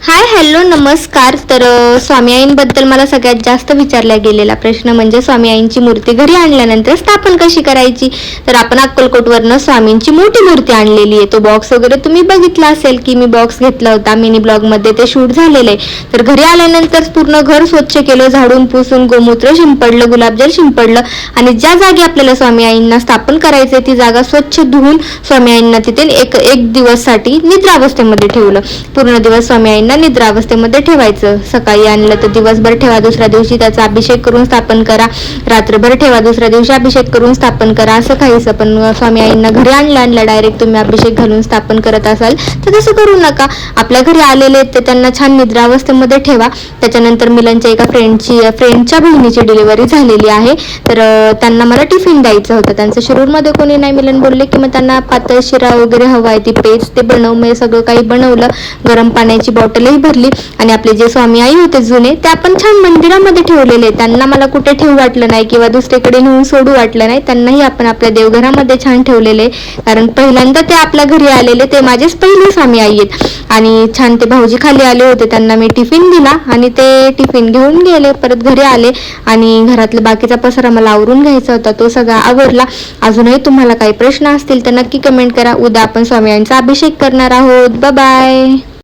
Hi hello नमस्कार. तर स्वामी आईंबद्दल मला सगळ्यात जास्त विचारला गेलेला प्रश्न म्हणजे स्वामी आईंची मूर्ती घरी आणल्यानंतर स्थापन कशी करायची. तर आपण अक्कलकोटवरनं स्वामींची मोठी मूर्ती आणलेली आहे. तो बॉक्स वगैरे तुम्ही बघितला असेल की मी बॉक्स घेतला होता, मिनी ब्लॉगमध्ये ते शूट झालेलं आहे. तर घरी आल्यानंतर पूर्ण घर स्वच्छ केलं, झाडून पुसून गोमूत्र शिंपडलं, गुलाबजल शिंपडलं आणि ज्या जागी आपल्याला स्वामी आईंना स्थापन करायचंय ती जागा स्वच्छ धुवून स्वामी आईंना तिथे एक दिवससाठी निद्रावस्थेमध्ये ठेवलं. पूर्ण दिवस स्वामी आईंना निद्रावस्थेमध्ये ठेवायचं. सकाळी आणलं तर दिवसभर ठेवा, दुसऱ्या दिवशी त्याचा अभिषेक करून स्थापन करा, रात्रभर ठेवा, दुसऱ्या दिवशी अभिषेक करून स्थापन करा, असं काहीच. पण स्वामी आईंना घरी आणलं डायरेक्ट तुम्ही अभिषेक घालून स्थापन करत असाल तर तसं करू नका. आपल्या घरी आलेले ते त्यांना छान निद्रावस्थेमध्ये ठेवा. त्याच्यानंतर मिलनच्या एका फ्रेंडच्या बहिणीची डिलिव्हरी झालेली आहे, तर त्यांना मला टिफिन द्यायचं होतं. त्यांचं शिरूरमध्ये कोणी नाही. मिलन बोलले की मग त्यांना पातळ शिरा वगैरे हवा आहे, ती पेज ते बनव. मग सगळं काही बनवलं, गरम पाण्याची बॉटलही भरली आणि आपले जे स्वामी आई होते जुने ते आपण छान मंदिरामध्ये ठेवलेले. त्यांना मला कुठे ठेवू वाटलं नाही किंवा दुसरीकडे नेऊन सोडू वाटलं नाही. त्यांनाही आपण आपल्या देवघरामध्ये छान ठेवलेले, कारण पहिल्यांदा ते आपल्या घरी आलेले, ते माझेच पहिले स्वामी आई आहेत. आणि छान ते भाऊजी खाली आले होते, त्यांना मी टिफिन दिला आणि ते टिफिन घेऊन गेले. परत घरी आले आणि घरातला बाकीचा पसारा मला आवरून घ्यायचा होता, तो सगळा आवरला. अजूनही तुम्हाला काही प्रश्न असतील तर नक्की कमेंट करा. उद्या आपण स्वामी आईंचा अभिषेक करणार आहोत. Bye bye.